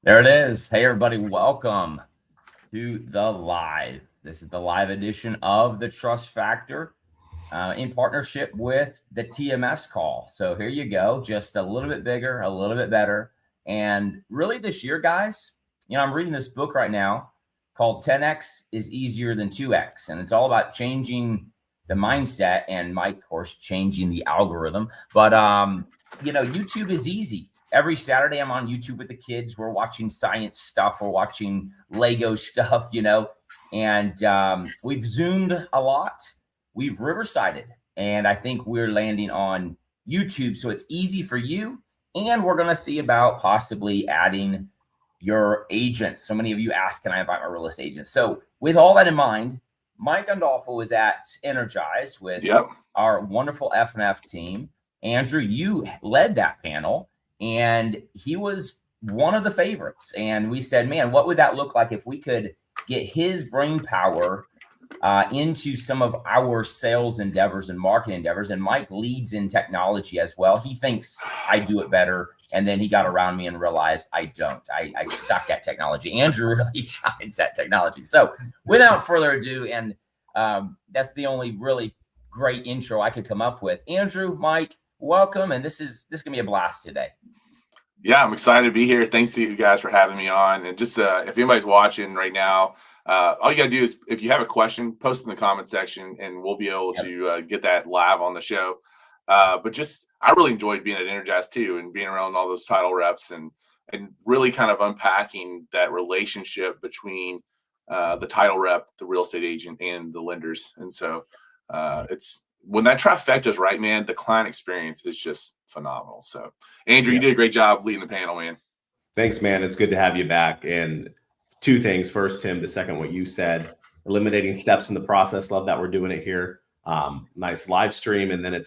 There it is. Hey, everybody. Welcome to the live. This is the live edition of the Trust Factor in partnership with the TMS call. So here you go. Just a little bit bigger, a little bit better. And really this year, guys, I'm reading this book right now called 10X is Easier Than 2X. And it's all about changing the mindset and Mike, of course, changing the algorithm. But, YouTube is easy. Every Saturday, I'm on YouTube with the kids. We're watching science stuff. We're watching Lego stuff, and we've Zoomed a lot. We've Riversided, and I think we're landing on YouTube. So it's easy for you. And we're going to see about possibly adding your agents. So many of you ask, can I invite my real estate agent? So with all that in mind, Mike Gandolfo is at Energize with our wonderful F&F team. Andrew, you led that panel. And he was one of the favorites. And we said, man, what would that look like if we could get his brain power into some of our sales endeavors and marketing endeavors? And Mike leads in technology as well. He thinks I do it better. And then he got around me and realized I don't. I suck at technology. Andrew really shines at technology. So without further ado, and that's the only really great intro I could come up with. Andrew, Mike, welcome. And this is going to be a blast today. Yeah, I'm excited to be here. Thanks to you guys for having me on. And just if anybody's watching right now, all you got to do is if you have a question, post in the comment section and we'll be able to get that live on the show. But just I really enjoyed being at Energize too and being around all those title reps and really kind of unpacking that relationship between the title rep, the real estate agent, and the lenders. And so it's when that trifecta is right, man, the client experience is just phenomenal. So, Andrew, you did a great job leading the panel, man. Thanks, man. It's good to have you back. And two things. First, Tim, to second what you said, eliminating steps in the process. Love that we're doing it here. Nice live stream. And then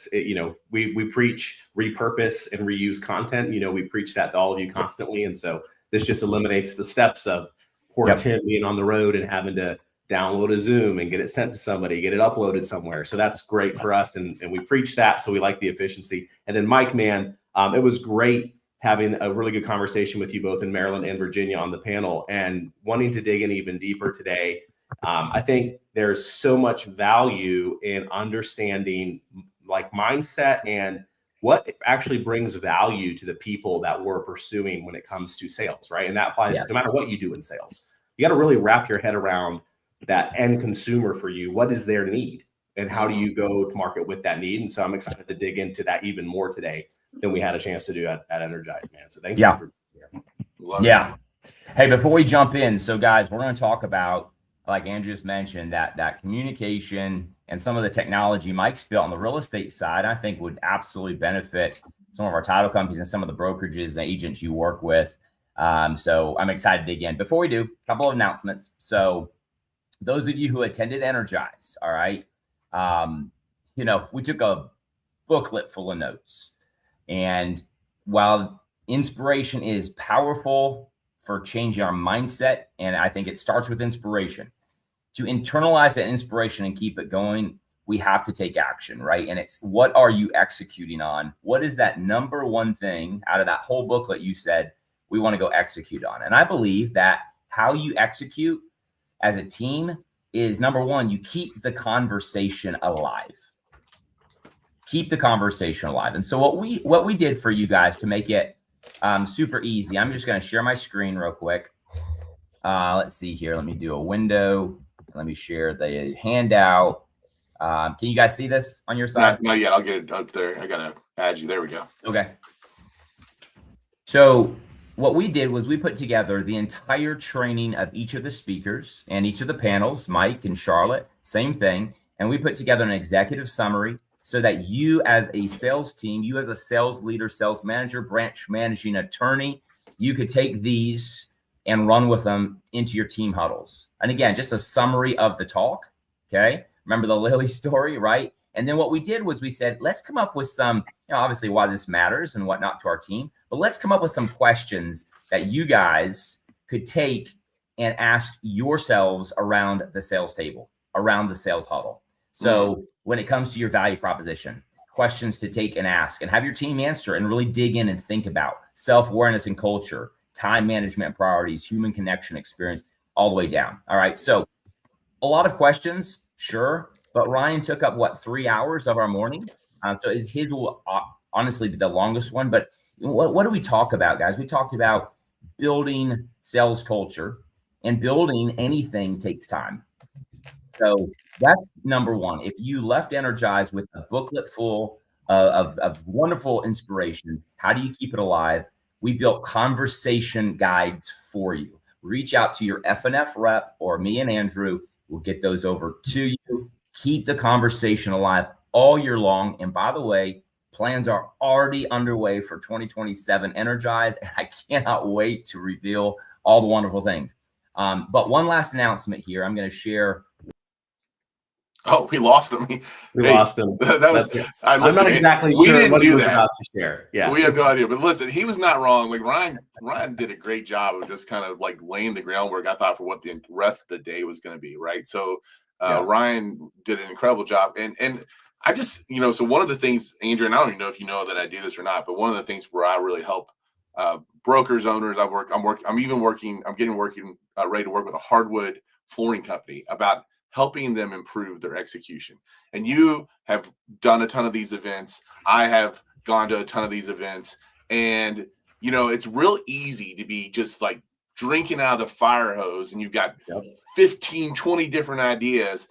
we preach repurpose and reuse content. We preach that to all of you constantly. And so this just eliminates the steps of poor Tim being on the road and having to download a Zoom and get it sent to somebody, get it uploaded somewhere. So that's great for us. And we preach that. So we like the efficiency. And then Mike, man, it was great having a really good conversation with you both in Maryland and Virginia on the panel and wanting to dig in even deeper today. I think there's so much value in understanding like mindset and what actually brings value to the people that we're pursuing when it comes to sales, right? And that applies no matter what you do in sales. You got to really wrap your head around that end consumer for you. What is their need and how do you go to market with that need? And so I'm excited to dig into that even more today than we had a chance to do at Energize, man. So thank you for being here. Hey, before we jump in, so guys, we're going to talk about, like Andrew just mentioned, that communication and some of the technology Mike's built on the real estate side, I think would absolutely benefit some of our title companies and some of the brokerages and agents you work with. So I'm excited to dig in. Before we do, a couple of announcements. So those of you who attended Energize, all right, we took a booklet full of notes. And while inspiration is powerful for changing our mindset, and I think it starts with inspiration, to internalize that inspiration and keep it going, we have to take action, right? And it's what are you executing on? What is that number one thing out of that whole booklet you said we want to go execute on? And I believe that how you execute as a team is number one, you keep the conversation alive. Keep the conversation alive. And so what we did for you guys to make it super easy, I'm just going to share my screen real quick. Let's see here. Let me do a window. Let me share the handout. Can you guys see this on your side? Not yet. I'll get it up there. I got to add you. There we go. Okay. So what we did was we put together the entire training of each of the speakers and each of the panels, Mike and Charlotte, same thing. And we put together an executive summary so that you as a sales team, you as a sales leader, sales manager, branch managing attorney, you could take these and run with them into your team huddles. And again, just a summary of the talk, okay? Remember the Lily story, right? And then what we did was we said, let's come up with some, obviously why this matters and whatnot to our team, but let's come up with some questions that you guys could take and ask yourselves around the sales table, around the sales huddle. So when it comes to your value proposition, questions to take and ask and have your team answer and really dig in and think about self-awareness and culture, time management priorities, human connection experience, all the way down. All right. So a lot of questions, sure. But Ryan took up, what, 3 hours of our morning? So his will honestly be the longest one. But what do we talk about, guys? We talked about building sales culture, and building anything takes time. So that's number one. If you left energized with a booklet full of wonderful inspiration, how do you keep it alive? We built conversation guides for you. Reach out to your FNF rep or me and Andrew. We'll get those over to you. Keep the conversation alive all year long. And by the way, plans are already underway for 2027 Energize, and I cannot wait to reveal all the wonderful things. But one last announcement here. I'm going to share. Oh, we lost him. We lost him. I'm not exactly we sure didn't what do he was that. about to share. Yeah, we have no idea. But listen, he was not wrong. Like Ryan did a great job of just kind of like laying the groundwork, I thought, for what the rest of the day was going to be, right? So Ryan did an incredible job. And I just, so one of the things, Andrew, and I don't even know if you know that I do this or not, but one of the things where I really help brokers, owners, I'm getting ready to work with a hardwood flooring company about helping them improve their execution. And you have done a ton of these events. I have gone to a ton of these events. And, it's real easy to be just like drinking out of the fire hose, and you've got 15, 20 different ideas,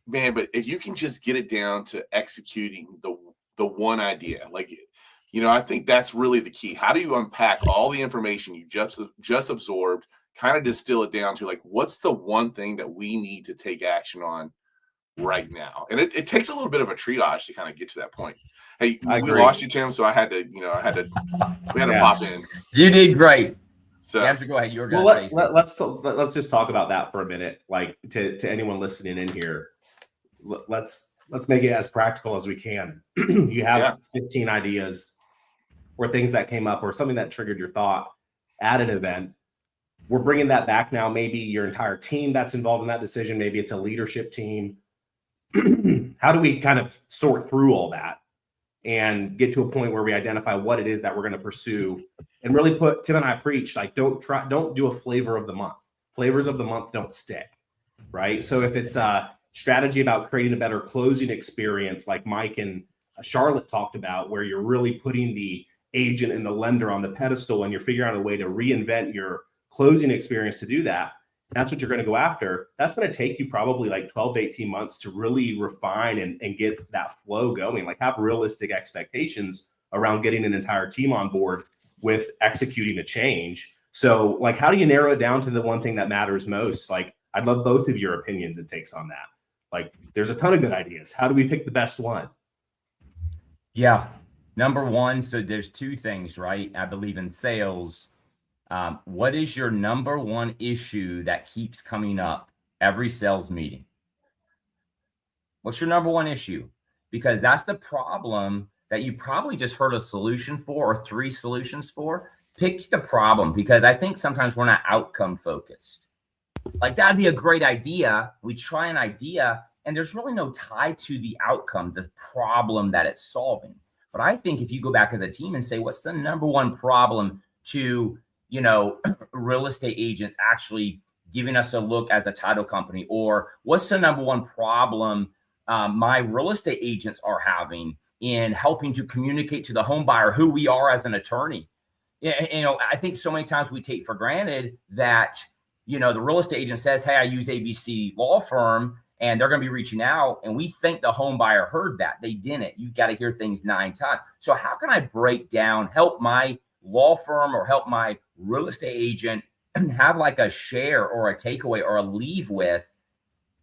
man. But if you can just get it down to executing the one idea, like, I think that's really the key. How do you unpack all the information you just absorbed, kind of distill it down to like, what's the one thing that we need to take action on right now? And it takes a little bit of a triage to kind of get to that point. Hey, we lost you, Tim, so we had to pop in. You did great. So Andrew, go ahead. You were going to say something. Let's just talk about that for a minute. Like to anyone listening in here, let's make it as practical as we can. You have 15 ideas or things that came up or something that triggered your thought at an event. We're bringing that back now. Maybe your entire team that's involved in that decision. Maybe it's a leadership team. How do we kind of sort through all that and get to a point where we identify what it is that we're going to pursue and really put, Tim and I preach, like, don't do a flavor of the month. Flavors of the month don't stick, right? So if it's a strategy about creating a better closing experience, like Mike and Charlotte talked about, where you're really putting the agent and the lender on the pedestal and you're figuring out a way to reinvent your closing experience to do that, that's what you're going to go after. That's going to take you probably like 12 to 18 months to really refine and get that flow going. Like, have realistic expectations around getting an entire team on board with executing a change. So like, how do you narrow it down to the one thing that matters most? Like, I'd love both of your opinions and takes on that. Like, there's a ton of good ideas. How do we pick the best one? Yeah. Number one, so there's two things, right? I believe in sales. What is your number one issue that keeps coming up every sales meeting? What's your number one issue? Because that's the problem that you probably just heard a solution for or 3 solutions for. Pick the problem, because I think sometimes we're not outcome focused. Like, that'd be a great idea. We try an idea and there's really no tie to the outcome, the problem that it's solving. But I think if you go back as a team and say, what's the number one problem to, real estate agents actually giving us a look as a title company, or what's the number one problem my real estate agents are having in helping to communicate to the home buyer who we are as an attorney? I think so many times we take for granted that, the real estate agent says, hey, I use ABC law firm and they're going to be reaching out. And we think the home buyer heard that. They didn't. You got to hear things 9 times. So how can I break down, help my law firm or help my real estate agent have like a share or a takeaway or a leave with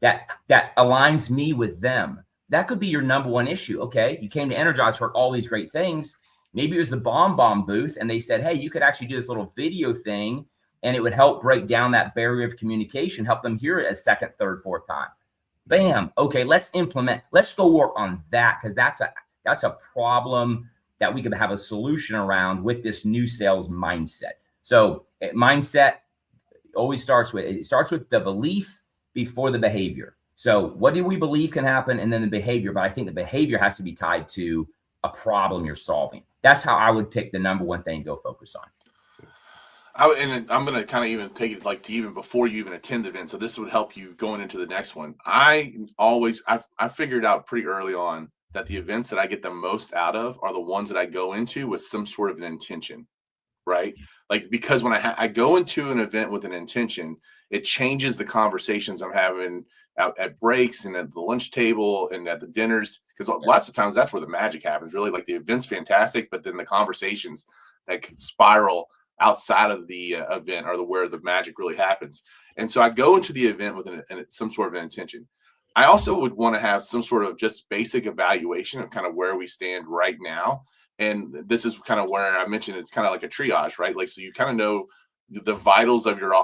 that aligns me with them? That could be your number one issue. Okay, you came to Energize for all these great things. Maybe it was the bomb booth and they said, hey, you could actually do this little video thing and it would help break down that barrier of communication, help them hear it a second, third, fourth time. Bam. Okay, let's implement. Let's go work on that, because that's a problem that we could have a solution around with this new sales mindset. So mindset always starts with the belief before the behavior. So what do we believe can happen, and then the behavior? But I think the behavior has to be tied to a problem you're solving. That's how I would pick the number one thing to go focus on. And I'm going to kind of even take it like to even before you even attend the event. So this would help you going into the next one. I figured out pretty early on that the events that I get the most out of are the ones that I go into with some sort of an intention, right? Like, because when I go into an event with an intention, it changes the conversations I'm having out at breaks and at the lunch table and at the dinners. Because lots of times that's where the magic happens. Really, like the event's fantastic, but then the conversations that can spiral outside of the event are where the magic really happens. And so I go into the event with some sort of an intention. I also would want to have some sort of just basic evaluation of kind of where we stand right now. And this is kind of where I mentioned it's kind of like a triage, right? Like, so you kind of know the vitals of your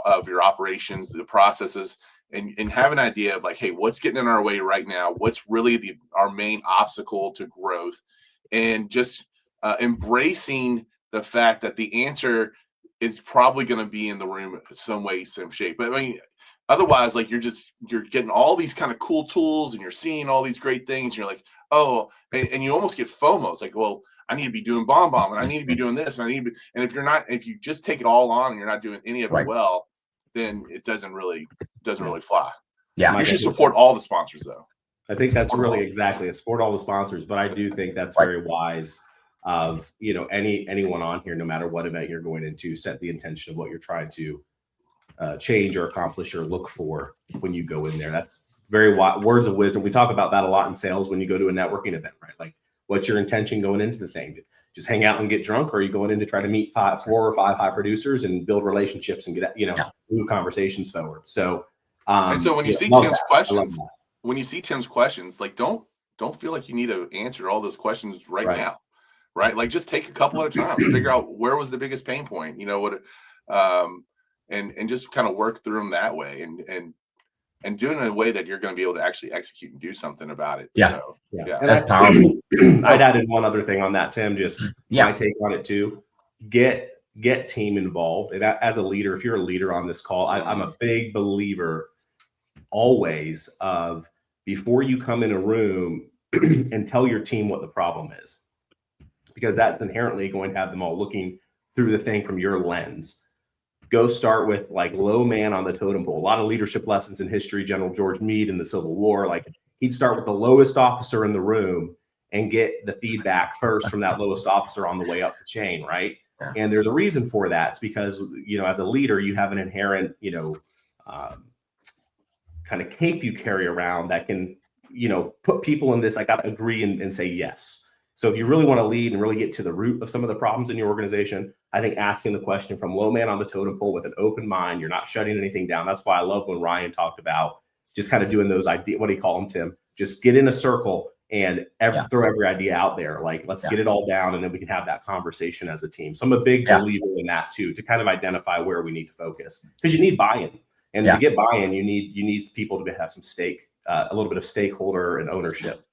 operations, the processes, and have an idea of like, hey, what's getting in our way right now? What's really our main obstacle to growth? And just embracing the fact that the answer is probably going to be in the room in some way, some shape. But I mean, otherwise, like you're getting all these kind of cool tools and you're seeing all these great things. And you're like, oh, and you almost get FOMO. It's like, well, I need to be doing bomb and I need to be doing this. And if you just take it all on and you're not doing any of it well, then it doesn't really fly. Yeah. You should support all the sponsors though. I think that's really exactly it. Support all the sponsors, but I do think that's very wise of, anyone on here, no matter what event you're going into, set the intention of what you're trying to change or accomplish or look for when you go in there. That's very words of wisdom. We talk about that a lot in sales when you go to a networking event, right? Like, what's your intention going into the thing? Just hang out and get drunk, or are you going in to try to meet 4 or 5 high producers and build relationships and get, move conversations forward? So, and so when you see Tim's questions, like don't feel like you need to answer all those questions right now, right? Like, just take a couple at a time, figure out where was the biggest pain point, and just kind of work through them that way, and do it in a way that you're going to be able to actually execute and do something about it. Yeah. So, And that's powerful. I'd added one other thing on that, Tim, just my take on it too. Get team involved. And as a leader, if you're a leader on this call, I'm a big believer always of, before you come in a room and tell your team what the problem is, because that's inherently going to have them all looking through the thing from your lens. Go start with like low man on the totem pole. A lot of leadership lessons in history, General George Meade in the Civil War, like he'd start with the lowest officer in the room and get the feedback first from that lowest officer on the way up the chain, right? Yeah. And there's a reason for that. It's because, as a leader, you have an inherent, kind of cape you carry around that can, put people in this, I got to agree and say yes. So if you really want to lead and really get to the root of some of the problems in your organization, I think asking the question from low man on the totem pole with an open mind, you're not shutting anything down. That's why I love when Ryan talked about just kind of doing those ideas. What do you call them, Tim? Just get in a circle and throw every idea out there. Like, let's get it all down, and then we can have that conversation as a team. So I'm a big believer in that too, to kind of identify where we need to focus, because you need buy-in. And to get buy-in, you need people to have some stake, a little bit of stakeholder and ownership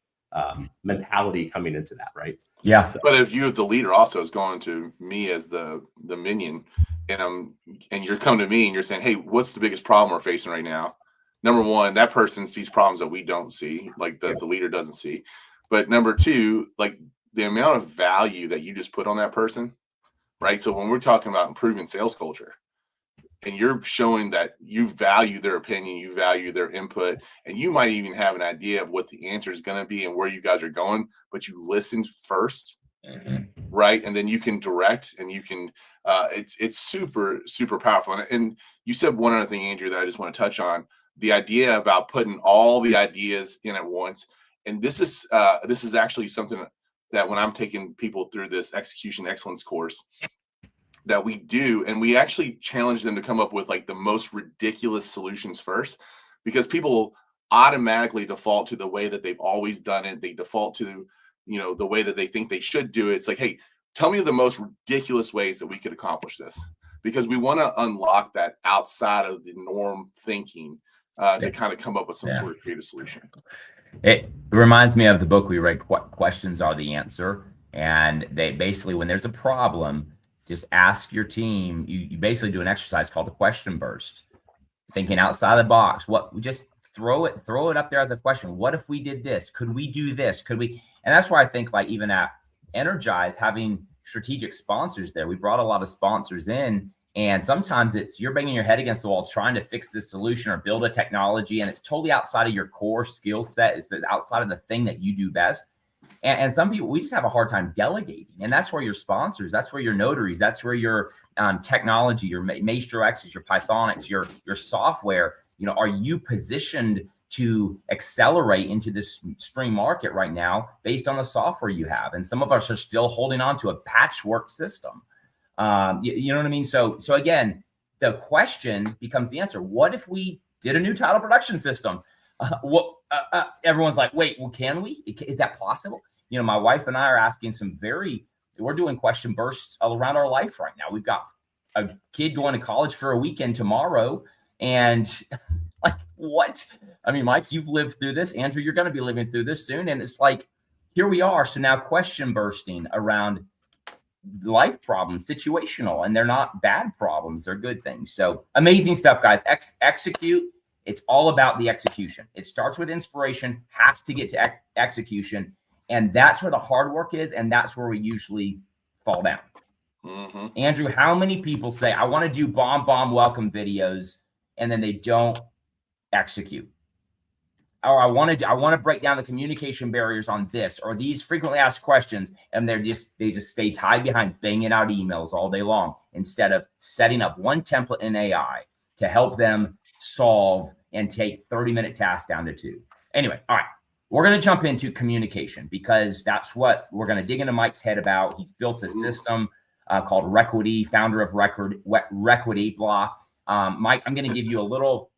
mentality coming into that, right? Yeah. So, but if you, the leader, also is going to me as the minion, and you're coming to me and you're saying, hey, what's the biggest problem we're facing right now? Number one, that person sees problems that we don't see, like the leader doesn't see. But number two, like the amount of value that you just put on that person, right? So when we're talking about improving sales culture, and you're showing that you value their opinion, you value their input, and you might even have an idea of what the answer is going to be and where you guys are going, but you listened first, right? And then you can direct, and you can, it's super, super powerful. And you said one other thing, Andrew, that I just want to touch on, the idea about putting all the ideas in at once. And this is actually something that when I'm taking people through this execution excellence course, that we do, and we actually challenge them to come up with like the most ridiculous solutions first, because people automatically default to the way that they've always done it. They default to, the way that they think they should do it. It's like, hey, tell me the most ridiculous ways that we could accomplish this, because we want to unlock that outside of the norm thinking to kind of come up with some sort of creative solution. It reminds me of the book we read, Questions Are the Answer. And they basically, when there's a problem, just ask your team. You basically do an exercise called the question burst, thinking outside the box. Just throw it up there as a question. What if we did this? Could we do this? Could we? And that's why I think, like, even at Energize, having strategic sponsors there, we brought a lot of sponsors in, And sometimes it's you're banging your head against the wall trying to fix this solution or build a technology, and it's totally outside of your core skill set. It's outside of the thing that you do best. And some people, we just have a hard time delegating. And that's where your sponsors, that's where your notaries, that's where your technology, your Maestro X's, your Pythonics, your software, are you positioned to accelerate into this spring market right now based on the software you have? And some of us are still holding on to a patchwork system. You know what I mean? So again, the question becomes the answer. What if we did a new title production system? Everyone's like, wait, well, can we? Is that possible? My wife and I are asking we're doing question bursts around our life right now. We've got a kid going to college for a weekend tomorrow. And like, what? I mean, Mike, you've lived through this. Andrew, you're going to be living through this soon. And it's like, here we are. So now question bursting around life problems, situational, and they're not bad problems. They're good things. So amazing stuff, guys. Execute. It's all about the execution. It starts with inspiration, has to get to execution. And that's where the hard work is. And that's where we usually fall down. Mm-hmm. Andrew, how many people say, I want to do bomb welcome videos, and then they don't execute? Or I want to break down the communication barriers on this, or these frequently asked questions, and they just stay tied behind banging out emails all day long instead of setting up one template in AI to help them solve and take 30-minute tasks down to 2. Anyway, all right. We're going to jump into communication because that's what we're going to dig into Mike's head about. He's built a system called Requity, founder of Requity, blah. Mike, I'm going to give you a little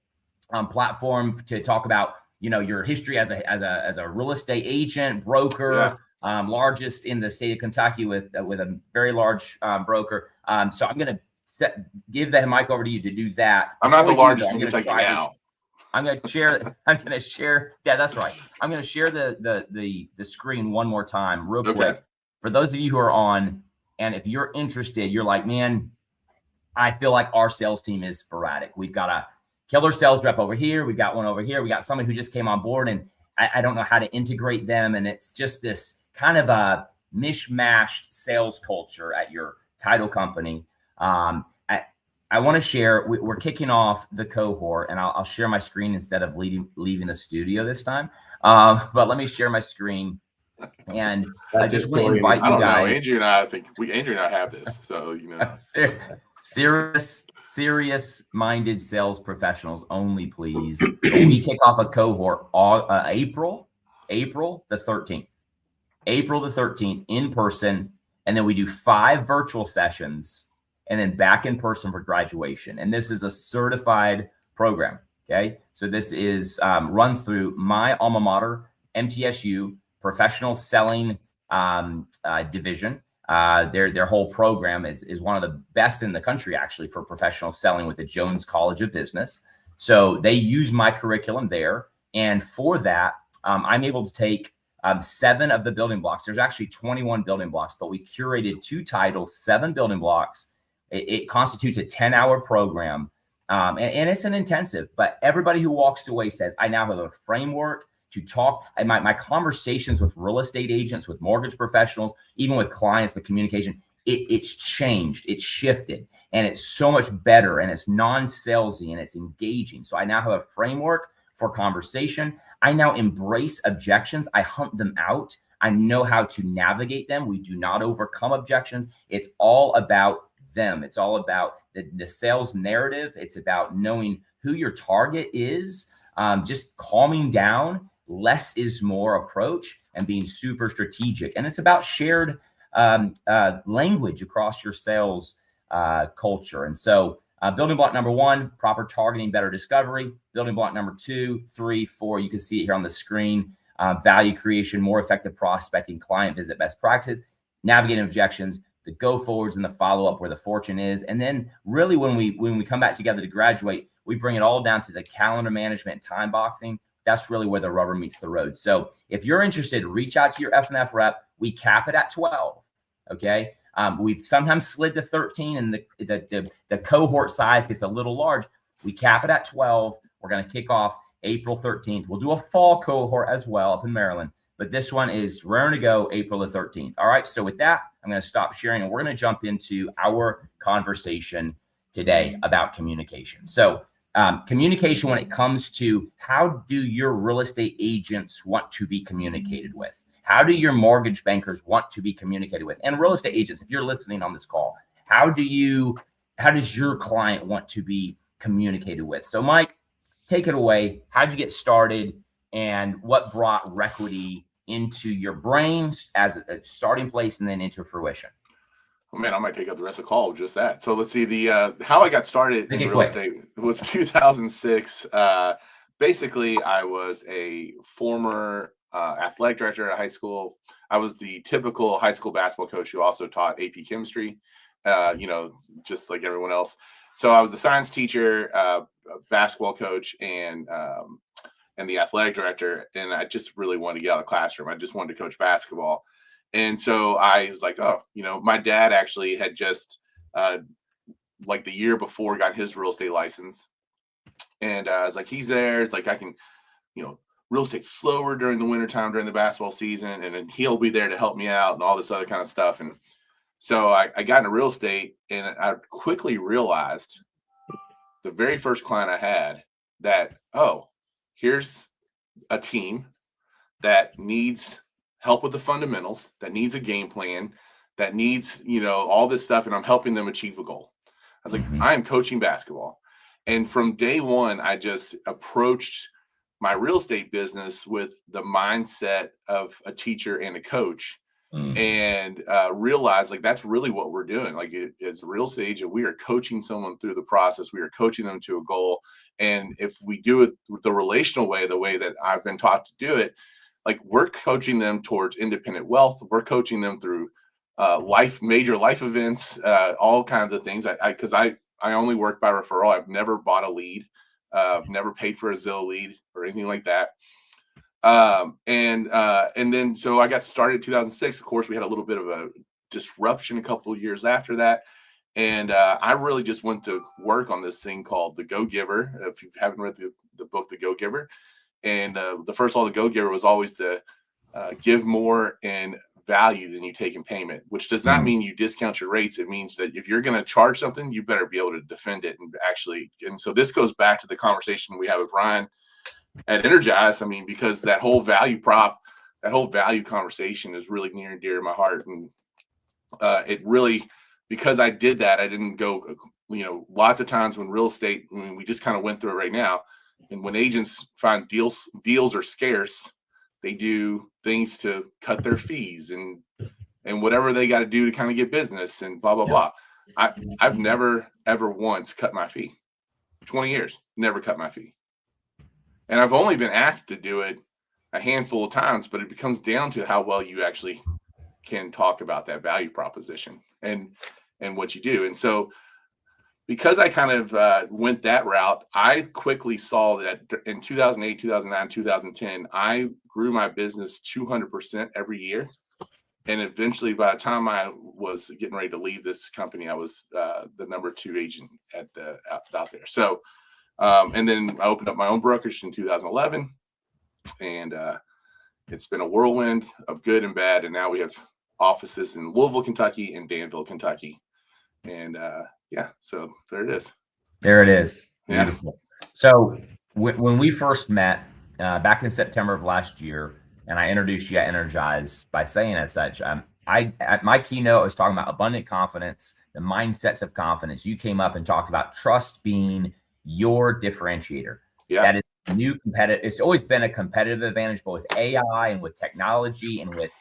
platform to talk about, your history as a real estate agent, broker, largest in the state of Kentucky with a very large broker. So I'm going to give the mic over to you to do that. I'm not the largest in Kentucky now. I'm going to share. Yeah, that's right. I'm going to share the screen one more time real quick. For those of you who are on, and if you're interested, you're like, man, I feel like our sales team is sporadic. We've got a killer sales rep over here. We got one over here. We got somebody who just came on board, and I don't know how to integrate them. And it's just this kind of a mishmashed sales culture at your title company. I want to share, we're kicking off the cohort, and I'll share my screen instead of leaving the studio this time. But let me share my screen. And I just want to invite you guys. Andrew and I have this. So, serious-minded sales professionals only, please. We kick off a cohort April the 13th. April the 13th in person. And then we do 5 virtual sessions, and then back in person for graduation. And this is a certified program, okay? So this is run through my alma mater, MTSU, professional selling division. Their whole program is one of the best in the country, actually, for professional selling with the Jones College of Business. So they use my curriculum there. And for that, I'm able to take 7 of the building blocks. There's actually 21 building blocks, but we curated 2 titles, 7 building blocks. It constitutes a 10-hour program, and it's an intensive. But everybody who walks away says, I now have a framework to talk. My conversations with real estate agents, with mortgage professionals, even with clients, the communication, it's changed, it's shifted, and it's so much better, and it's non-salesy, and it's engaging. So I now have a framework for conversation. I now embrace objections. I hunt them out. I know how to navigate them. We do not overcome objections. It's all about them. It's all about the sales narrative. It's about knowing who your target is, just calming down, less is more approach, and being super strategic. And it's about shared language across your sales culture. And so building block number 1, proper targeting, better discovery. Building block number 2, 3, 4, you can see it here on the screen. Value creation, more effective prospecting, client visit best practices, navigating objections, the go forwards, and the follow up where the fortune is. And then really when we come back together to graduate, we bring it all down to the calendar management and time boxing. That's really where the rubber meets the road. So if you're interested, reach out to your F&F rep. We cap it at 12. Okay. We've sometimes slid to 13, and the cohort size gets a little large. We cap it at 12. We're going to kick off April 13th. We'll do a fall cohort as well up in Maryland, but this one is raring to go April the 13th. All right. So with that, I'm going to stop sharing, and we're going to jump into our conversation today about communication. So communication when it comes to how do your real estate agents want to be communicated with? How do your mortgage bankers want to be communicated with? And real estate agents, if you're listening on this call, how does your client want to be communicated with? So Mike, take it away. How'd you get started and what brought Requity into your brains as a starting place and then into fruition? Oh, man, I might take up the rest of the call with just that. So let's see, the how I got started in real estate was 2006. Basically, I was a former athletic director at high school. I was the typical high school basketball coach who also taught AP chemistry, just like everyone else. So I was the science teacher, basketball coach, and the athletic director. And I just really wanted to get out of the classroom. I just wanted to coach basketball. And so I was like, oh, my dad actually had just like the year before got his real estate license. And I was like, he's there. It's like, I can, real estate's slower during the wintertime, during the basketball season. And then he'll be there to help me out and all this other kind of stuff. And so I got into real estate, and I quickly realized the very first client I had that, oh, here's a team that needs help with the fundamentals, that needs a game plan, that needs, all this stuff. And I'm helping them achieve a goal. I was like, I am coaching basketball. And from day one, I just approached my real estate business with the mindset of a teacher and a coach, and realized like that's really what we're doing. Like as a real estate agent, we are coaching someone through the process. We are coaching them to a goal. And if we do it the relational way, the way that I've been taught to do it, like we're coaching them towards independent wealth. We're coaching them through major life events, all kinds of things. Because I only work by referral. I've never bought a lead, never paid for a Zillow lead or anything like that. And then so I got started in 2006. Of course, we had a little bit of a disruption a couple of years after that. And I really just went to work on this thing called The Go-Giver. If you haven't read the book, The Go-Giver. And the first law of the Go-Giver was always to give more in value than you take in payment, which does not mean you discount your rates. It means that if you're going to charge something, you better be able to defend it and so this goes back to the conversation we have with Ryan at Energize. I mean, because that whole value conversation is really near and dear to my heart. And it really, because I did that, I didn't go, lots of times when real estate, we just kind of went through it right now. And when agents find deals are scarce, they do things to cut their fees and whatever they got to do to kind of get business and blah, blah, blah. I've never, ever once cut my fee. 20 years, never cut my fee. And I've only been asked to do it a handful of times, but it becomes down to how well you actually can talk about that value proposition and what you do. And so because I kind of went that route, I quickly saw that in 2008, 2009, 2010, I grew my business 200% every year. And eventually, by the time I was getting ready to leave this company, I was the number 2 agent out there. So, and then I opened up my own brokerage in 2011, and it's been a whirlwind of good and bad. And now we have offices in Louisville, Kentucky, and Danville, Kentucky. And so there it is. There it is. Yeah. Beautiful. So when we first met back in September of last year, and I introduced you at Energize by saying as such, at my keynote, I was talking about abundant confidence, the mindsets of confidence. You came up and talked about trust being your differentiator. Yeah. That is new competitive. It's always been a competitive advantage, both with AI and with technology and with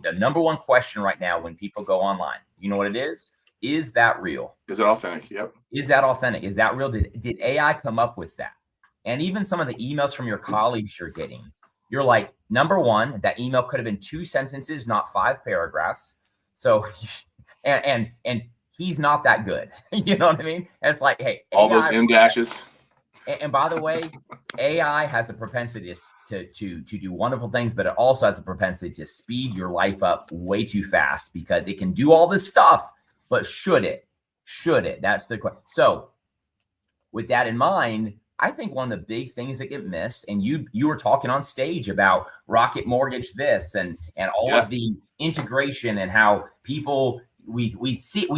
the number one question right now when people go online. You know what it is? Is that real? Is it authentic? Yep. Is that authentic? Is that real? Did AI come up with that? And even some of the emails from your colleagues you're getting, you're like, number one, that email could have been 2 sentences, not 5 paragraphs. So, and he's not that good. You know what I mean? It's like, hey, all AI, those M dashes. And by the way, AI has a propensity to do wonderful things, but it also has a propensity to speed your life up way too fast because it can do all this stuff. But should it? That's the question. So with that in mind, I think one of the big things that get missed, and you were talking on stage about Rocket Mortgage this and all of the integration and how people we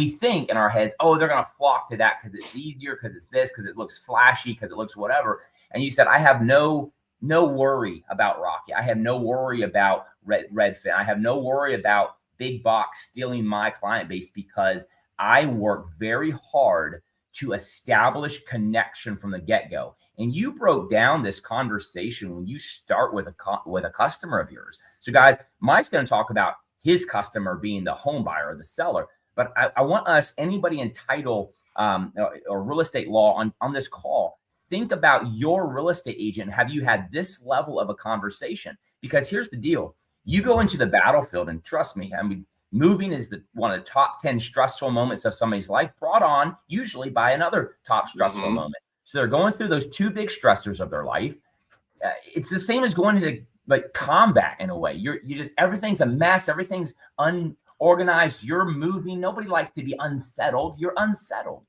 think in our heads, oh, they're going to flock to that because it's easier, because it's this, because it looks flashy, because it looks whatever. And you said, I have no worry about Rocky. I have no worry about Redfin. I have no worry about big box stealing my client base, because I work very hard to establish connection from the get-go. And you broke down this conversation when you start with a customer of yours. So guys, Mike's going to talk about his customer being the home buyer or the seller. But I want us, anybody in title or real estate law on this call, think about your real estate agent. Have you had this level of a conversation? Because here's the deal. You go into the battlefield, and trust me, I mean, moving is one of the top 10 stressful moments of somebody's life, brought on usually by another top stressful moment. So they're going through those two big stressors of their life. It's the same as going into like combat in a way. You just, everything's a mess. Everything's unorganized. You're moving. Nobody likes to be unsettled. You're unsettled.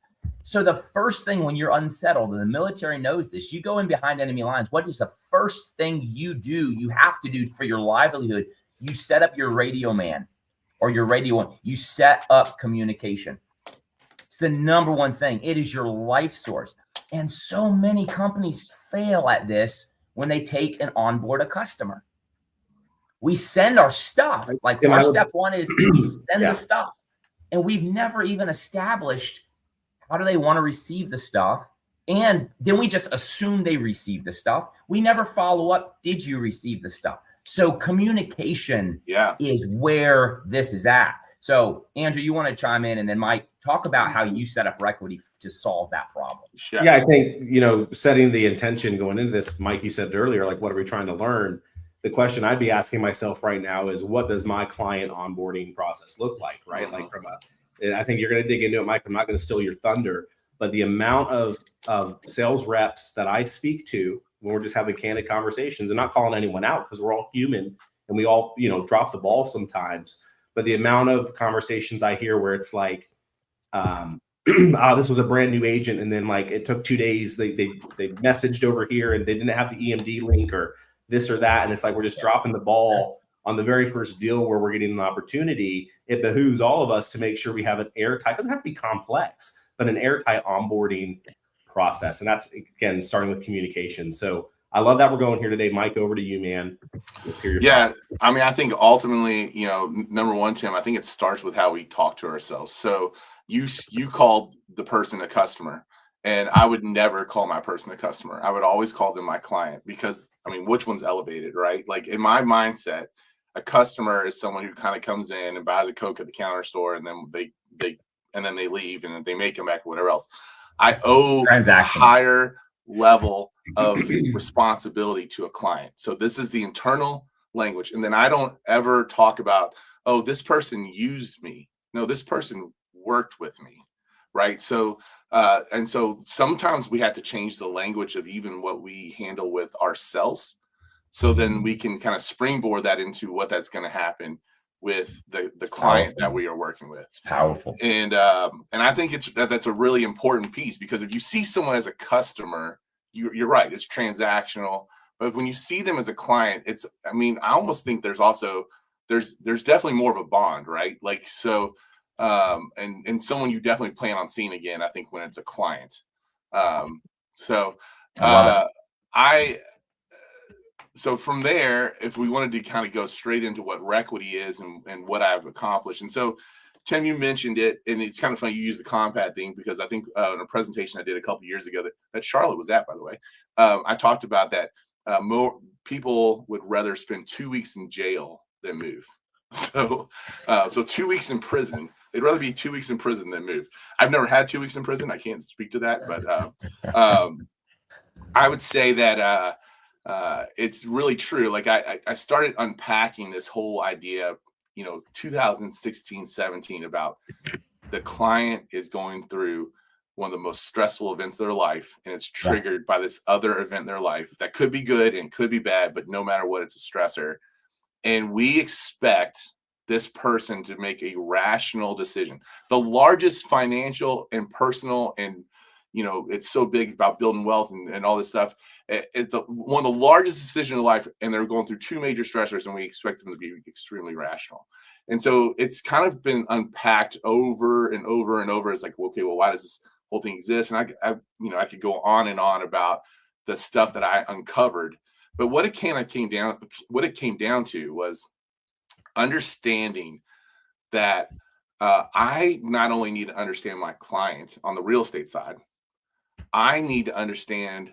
So the first thing when you're unsettled, and the military knows this, you go in behind enemy lines. What is the first thing you do? You have to do for your livelihood. You set up your radio man or your radio one. You set up communication. It's the number one thing. It is your life source. And so many companies fail at this when they take and onboard a customer. We send our stuff. Like our step one is we send the stuff. And we've never even established how do they want to receive the stuff. And then we just assume they receive the stuff. We never follow up. Did you receive the stuff? So communication is where this is at. So Andrew, you want to chime in, and then Mike, talk about how you set up Requity to solve that problem. Sure. Yeah, I think, setting the intention going into this, Mike, you said earlier, like, what are we trying to learn? The question I'd be asking myself right now is, what does my client onboarding process look like, right? Like I think you're going to dig into it, Mike. I'm not going to steal your thunder, but the amount of sales reps that I speak to when we're just having candid conversations and not calling anyone out, because we're all human and we all, drop the ball sometimes. But the amount of conversations I hear where it's like, this was a brand new agent, and then like it took 2 days, they messaged over here and they didn't have the EMD link or this or that, and it's like we're just dropping the ball on the very first deal where we're getting an opportunity. It behooves all of us to make sure we have an airtight, doesn't have to be complex, but an airtight onboarding process. And that's, again, starting with communication. So I love that we're going here today. Mike, over to you, man. Yeah. I mean, I think ultimately, number one, Tim, I think it starts with how we talk to ourselves. So you called the person a customer, and I would never call my person a customer. I would always call them my client, because I mean, which one's elevated, right? Like in my mindset, a customer is someone who kind of comes in and buys a Coke at the counter store, and then they leave, and then they may come back or whatever else. I owe a higher level of responsibility to a client. So this is the internal language. And then I don't ever talk about, oh, this person used me. No, this person worked with me. Right. So, and so sometimes we have to change the language of even what we handle with ourselves. So then we can kind of springboard that into what that's going to happen with the client that we are working with. It's powerful. And I think that's a really important piece, because if you see someone as a customer, you're right, it's transactional. But when you see them as a client, I almost think there's definitely more of a bond, right? Like, so, and someone you definitely plan on seeing again, I think, when it's a client. So from there, if we wanted to kind of go straight into what Requity is and what I've accomplished. And so, Tim, you mentioned it, and it's kind of funny you use the compat thing, because I think in a presentation I did a couple years ago that Charlotte was at, by the way, I talked about that more people would rather spend 2 weeks in jail than move. So 2 weeks in prison, they'd rather be 2 weeks in prison than move. I've never had 2 weeks in prison. I can't speak to that, but I would say that it's really true. Like I started unpacking this whole idea, 2016, 17, about the client is going through one of the most stressful events of their life, and it's triggered by this other event in their life that could be good and could be bad, but no matter what, it's a stressor. And we expect this person to make a rational decision. The largest financial and personal and it's so big about building wealth and all this stuff. It's one of the largest decisions in life, and they're going through two major stressors, and we expect them to be extremely rational. And so it's kind of been unpacked over and over and over. It's like, okay, well, why does this whole thing exist? And I could go on and on about the stuff that I uncovered. But what it came down to was understanding that I not only need to understand my client on the real estate side, I need to understand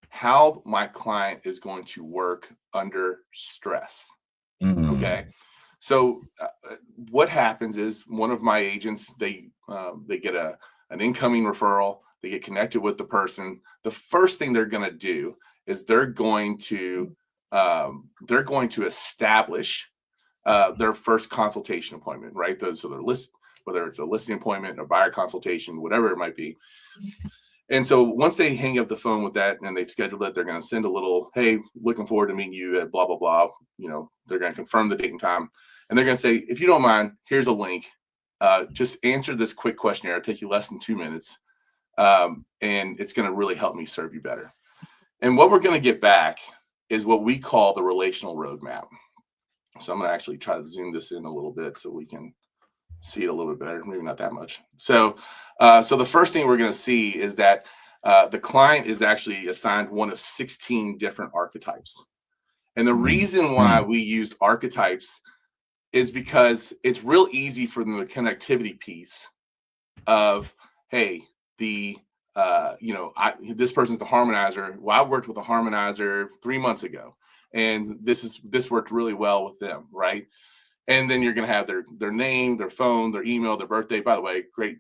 how my client is going to work under stress. Mm-hmm. Okay. So what happens is one of my agents, they get an incoming referral, they get connected with the person. The first thing they're going to do is they're going to establish their first consultation appointment, right? So their list, whether it's a listing appointment, a buyer consultation, whatever it might be. And so once they hang up the phone with that and they've scheduled it, they're going to send a little, hey, looking forward to meeting you at blah, blah, blah. They're going to confirm the date and time. And they're going to say, if you don't mind, here's a link. Just answer this quick questionnaire. It'll take you less than 2 minutes. And it's going to really help me serve you better. And what we're going to get back is what we call the relational roadmap. So I'm going to actually try to zoom this in a little bit so we can see it a little bit better. Maybe not that much. So the first thing we're going to see is that the client is actually assigned one of 16 different archetypes. And the reason why we used archetypes is because it's real easy for the connectivity piece of, hey, this person's the harmonizer. Well, I worked with a harmonizer 3 months ago, and this worked really well with them, right? And then you're going to have their name, their phone, their email, their birthday. By the way, great,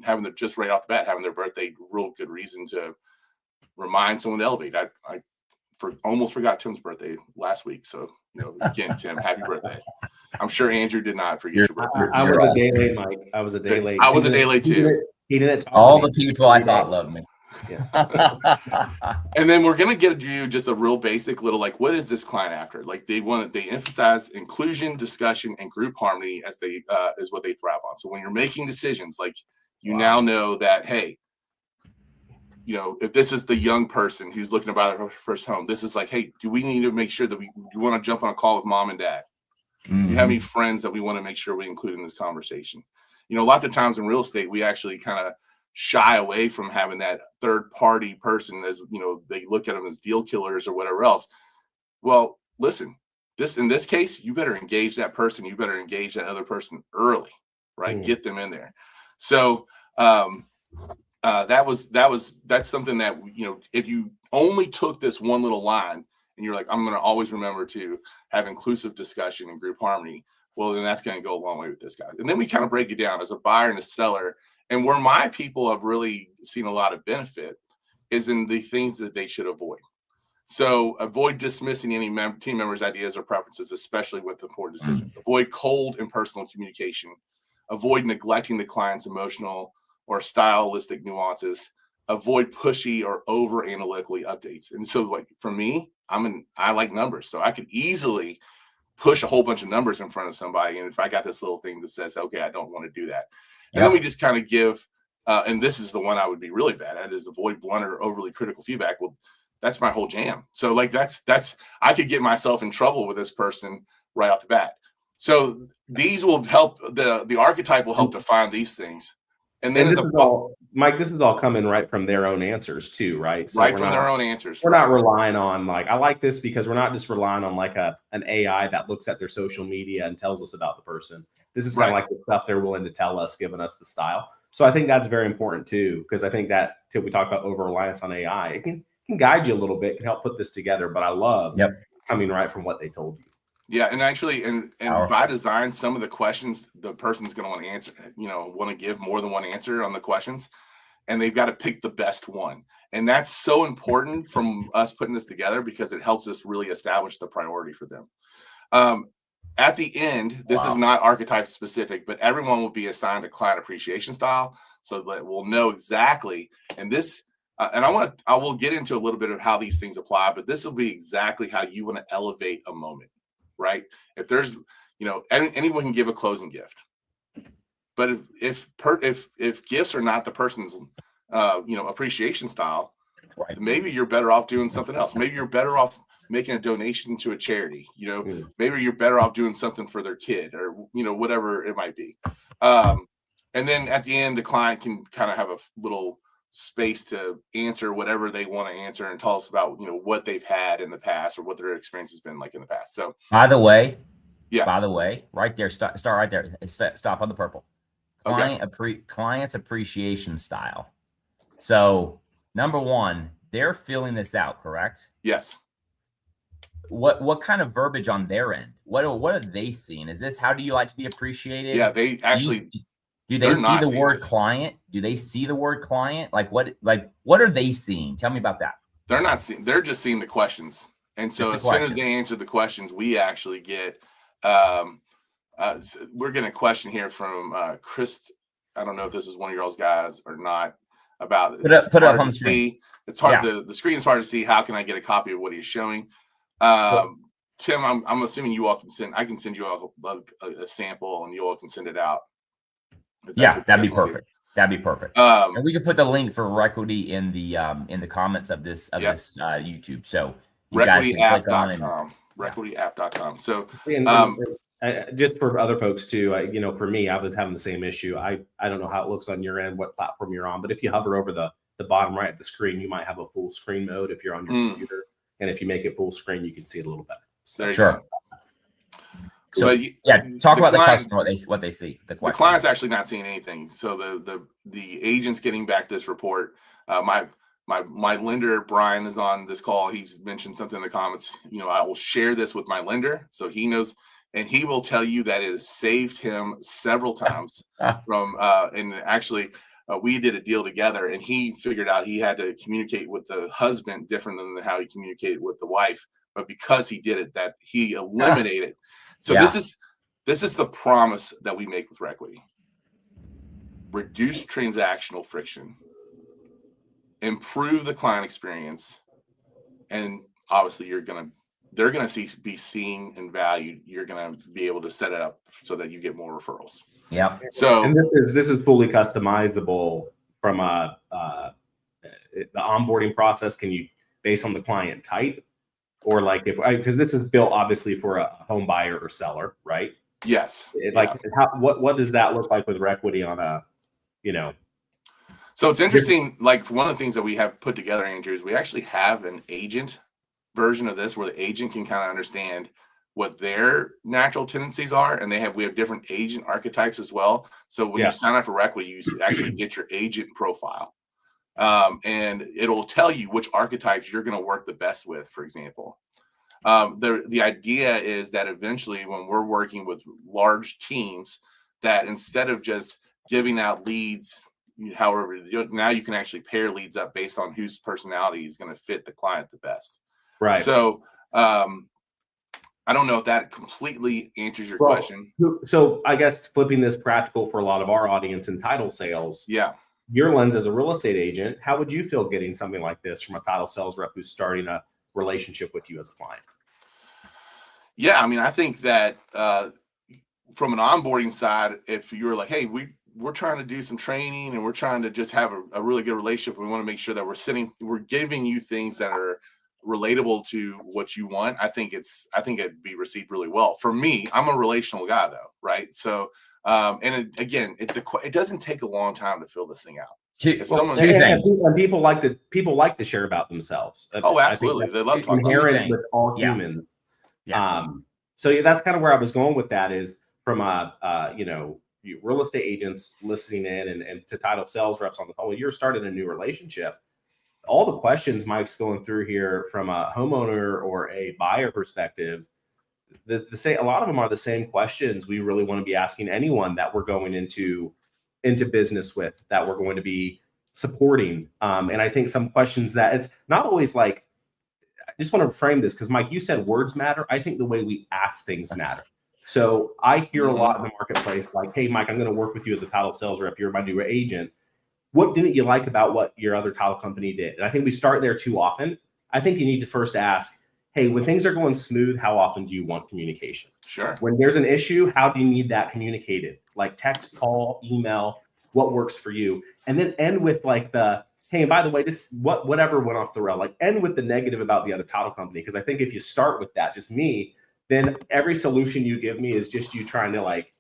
having them just right off the bat, having their birthday, real good reason to remind someone to elevate. I almost forgot Tim's birthday last week. So, again, Tim, happy birthday. I'm sure Andrew did not forget your birthday. I was a day late, Mike. I was a day late. I was a day late too. He didn't talk all the people I thought loved me. Yeah. And then we're going to get you just a real basic little, like, what is this client after? Like they emphasize inclusion, discussion, and group harmony as is what they thrive on. So when you're making decisions, like now know that, hey, if this is the young person who's looking to buy their first home, this is like, hey, do we need to make sure that we want to jump on a call with mom and dad? Mm-hmm. Do you have any friends that we want to make sure we include in this conversation? Lots of times in real estate, we actually kind of shy away from having that third party person, as they look at them as deal killers or whatever else. Well, listen, in this case, you better engage that person. You better engage that other person early, right? Get them in there. So that's something that, if you only took this one little line and you're like, I'm going to always remember to have inclusive discussion and group harmony, well, then that's going to go a long way with this guy. And then we kind of break it down as a buyer and a seller. And where my people have really seen a lot of benefit is in the things that they should avoid. So avoid dismissing any team members' ideas or preferences, especially with important decisions. Avoid cold and personal communication. Avoid neglecting the client's emotional or stylistic nuances. Avoid pushy or over analytically updates. And so, like, for me, I like numbers. So I could easily push a whole bunch of numbers in front of somebody. And if I got this little thing that says, okay, I don't want to do that. And then we just kind of give, and this is the one I would be really bad at, is avoid blunt or overly critical feedback. Well, that's my whole jam. So like that's I could get myself in trouble with this person right off the bat. So these will help, the archetype will help define these things. And then Mike, this is all coming right from their own answers too, right? So right from their own answers. We're not relying on, like, I like this because we're not just relying on like an AI that looks at their social media and tells us about the person. This is kind of like the stuff they're willing to tell us, giving us the style. So I think that's very important too, because I think that till we talk about over reliance on AI, it can guide you a little bit, can help put this together. But I love coming right from what they told you. Yeah, and actually, and by design, some of the questions the person's going to want to answer, want to give more than one answer on the questions, and they've got to pick the best one. And that's so important from us putting this together because it helps us really establish the priority for them. At the end, this is not archetype specific, but everyone will be assigned a client appreciation style so that we'll know exactly. And this, and I will get into a little bit of how these things apply, but this will be exactly how you want to elevate a moment. Right? If there's, anyone can give a closing gift, but if gifts are not the person's appreciation style, Right. maybe you're better off doing something else. Maybe you're better off making a donation to a charity. Maybe you're better off doing something for their kid, or whatever it might be. And then at the end, the client can kind of have a little space to answer whatever they want to answer and tell us about what they've had in the past or what their experience has been like in the past. So by the way, yeah, right there, start right there. Stop on the purple. Client's appreciation style. So number one, they're filling this out, correct? Yes. What kind of verbiage on their end? What are they seeing? Is this, how do you like to be appreciated? Yeah, they actually do they see the word client? Do they see the word client? What are they seeing? Tell me about that. They're not seeing, they're just seeing the questions. And so as soon as they answer the questions, we actually get we're getting a question here from Chris. I don't know if this is one of y'all's guys or not, about put it up on the screen. It's hard the screen is hard to see. How can I get a copy of what he's showing? Tim, I'm assuming you all can send. I can send you all a sample, and you all can send it out. Yeah, that'd be perfect. That'd be perfect. And we can put the link for Requity in the comments of this YouTube. So you guys can click on it. RequityApp.com. So just for other folks too, for me, I was having the same issue. I don't know how it looks on your end, what platform you're on, but if you hover over the bottom right of the screen, you might have a full screen mode if you're on your computer. And if you make it full screen, you can see it a little better. So, sure. So talk about the customer, what they see. The client's actually not seeing anything. So the agent's getting back this report. My lender, Brian, is on this call. He's mentioned something in the comments. I will share this with my lender so he knows, and he will tell you that it has saved him several times from, and actually we did a deal together, and he figured out he had to communicate with the husband different than how he communicated with the wife. But because he did it, that he eliminated. So this is the promise that we make with Requity. Reduce transactional friction, improve the client experience, and obviously they're gonna be seen and valued. You're gonna be able to set it up so that you get more referrals. Yeah. So and this is fully customizable from the onboarding process. Can you, based on the client type, or because this is built obviously for a home buyer or seller, right? Yes. What does that look like with Requity on a, So it's interesting. Like, one of the things that we have put together, Andrew, is we actually have an agent version of this where the agent can kind of understand what their natural tendencies are, and we have different agent archetypes as well. So when you sign up for Requity, you actually get your agent profile, and it'll tell you which archetypes you're going to work the best with. For example, the idea is that eventually, when we're working with large teams, that instead of just giving out leads, however, now you can actually pair leads up based on whose personality is going to fit the client the best. Right. So I don't know if that completely answers your question. So I guess flipping this practical for a lot of our audience in title sales. Yeah. Your lens as a real estate agent, how would you feel getting something like this from a title sales rep who's starting a relationship with you as a client? Yeah, I mean, I think that from an onboarding side, if you're like, hey, we're trying to do some training and we're trying to just have a really good relationship, we want to make sure that we're giving you things that are relatable to what you want. I think it'd be received really well. For me, I'm a relational guy though, right? So it doesn't take a long time to fill this thing out. And people like to share about themselves. Oh, absolutely. They love talking inherent with all humans. So that's kind of where I was going with that, is from real estate agents listening in and to title sales reps on the phone. When you're starting a new relationship, all the questions Mike's going through here from a homeowner or a buyer perspective, a lot of them are the same questions we really want to be asking anyone that we're going into business with, that we're going to be supporting. And I think some questions that it's not always like, I just want to frame this because Mike, you said words matter. I think the way we ask things matter. So I hear a lot in the marketplace like, hey, Mike, I'm going to work with you as a title sales rep. You're my new agent. What didn't you like about what your other title company did? And I think we start there too often. I think you need to first ask, hey, when things are going smooth, how often do you want communication? Sure. When there's an issue, how do you need that communicated? Like text, call, email. what works for you, and then end with like the, hey, and by the way, just whatever went off the rail, like end with the negative about the other title company. Because I think if you start with that, just me, then every solution you give me is just you trying to like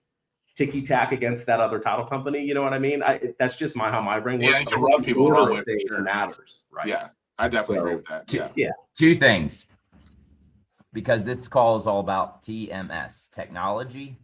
ticky tack against that other title company. You know what I mean? That's just how my brain works. Yeah, you can rub people the wrong way. Sure. Matters, right? Yeah, I definitely agree with that. Yeah. Two things, because this call is all about TMS, technology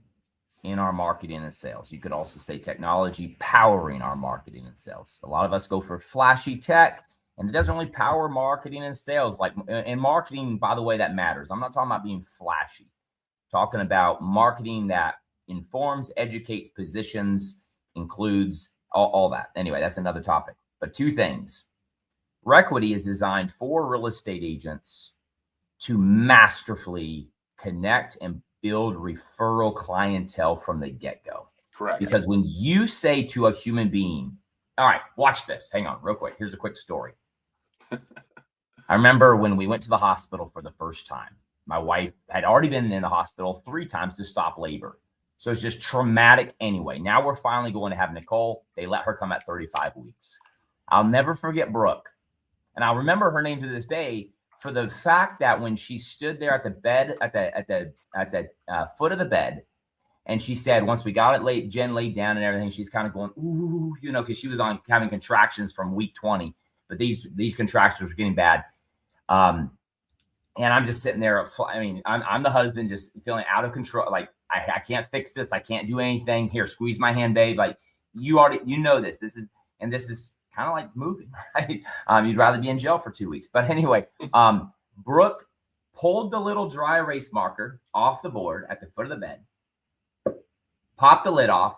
in our marketing and sales. You could also say technology powering our marketing and sales. A lot of us go for flashy tech, and it doesn't really power marketing and sales. Like, and marketing, by the way, that matters. I'm not talking about being flashy. I'm talking about marketing that informs, educates, positions, includes all that. Anyway, that's another topic. But two things. Requity is designed for real estate agents to masterfully connect and build referral clientele from the get-go. Correct. Because when you say to a human being, all right, watch this. Hang on real quick. Here's a quick story. I remember when we went to the hospital for the first time, my wife had already been in the hospital 3 times to stop labor. So it's just traumatic anyway. Now we're finally going to have Nicole. They let her come at 35 weeks. I'll never forget Brooke. And I'll remember her name to this day for the fact that when she stood there at the bed, at the foot of the bed, and she said, once we got it Jen laid down and everything, she's kind of going, ooh, you know, because she was having contractions from week 20, but these contractions were getting bad. And I'm just sitting there. I mean, I'm the husband, just feeling out of control. Like, I can't fix this. I can't do anything. Here, squeeze my hand, babe. Like, you know this. This is kind of like moving, right? You'd rather be in jail for 2 weeks. But anyway, Brooke pulled the little dry erase marker off the board at the foot of the bed, popped the lid off,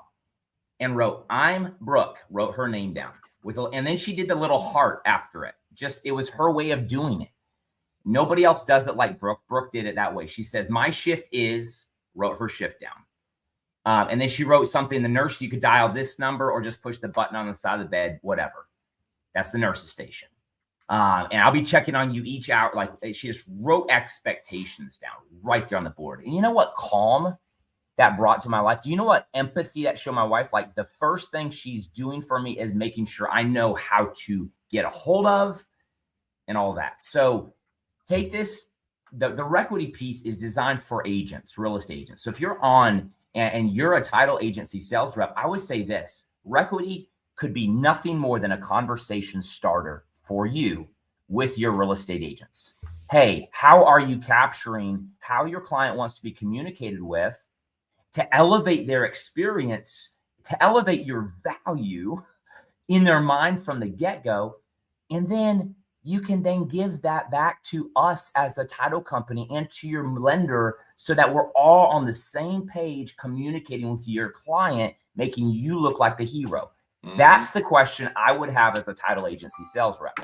and wrote, "I'm Brooke," wrote her name down. And then she did the little heart after it. It was her way of doing it. Nobody else does it like Brooke. Brooke did it that way. She says, "My shift is," wrote her shift down. And then she wrote something, the nurse, you could dial this number or just push the button on the side of the bed, whatever. That's the nurse's station. And I'll be checking on you each hour. Like, she just wrote expectations down right there on the board. And you know what calm that brought to my life? Do you know what empathy that showed my wife? Like, the first thing she's doing for me is making sure I know how to get a hold of and all that. So take this. The Requity piece is designed for agents, real estate agents. So if you're on and you're a title agency sales rep, I would say this: Requity could be nothing more than a conversation starter for you with your real estate agents. Hey, how are you capturing how your client wants to be communicated with to elevate their experience, to elevate your value in their mind from the get-go? And then you can then give that back to us as a title company and to your lender so that we're all on the same page communicating with your client, making you look like the hero. Mm-hmm. That's the question I would have as a title agency sales rep.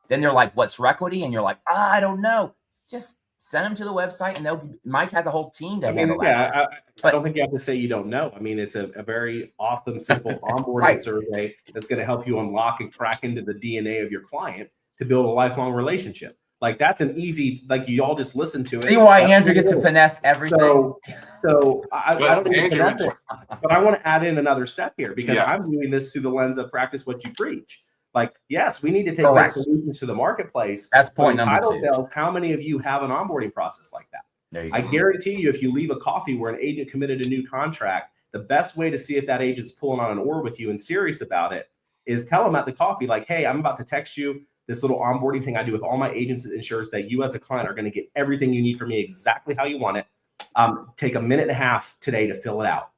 Then they're like, "What's Requity?" And you're like, I don't know. Just send them to the website, and Mike has a whole team to handle that. Yeah, I don't think you have to say you don't know. I mean, it's a very awesome, simple onboarding survey that's going to help you unlock and crack into the DNA of your client to build a lifelong relationship. Like, that's an easy, like, you all just listen to it. See why Andrew gets to finesse everything. So I don't think finesse it, but I want to add in another step here, because I'm doing this through the lens of practice what you preach. Like, yes, we need to take those solutions to the marketplace. That's point number title 2. Sales, how many of you have an onboarding process like that? There you I go. guarantee you, if you leave a coffee where an agent committed a new contract, the best way to see if that agent's pulling on an oar with you and serious about it is tell them at the coffee, like, "Hey, I'm about to text you this little onboarding thing I do with all my agents. It ensures that you as a client are going to get everything you need from me exactly how you want it. Take a minute and a half today to fill it out.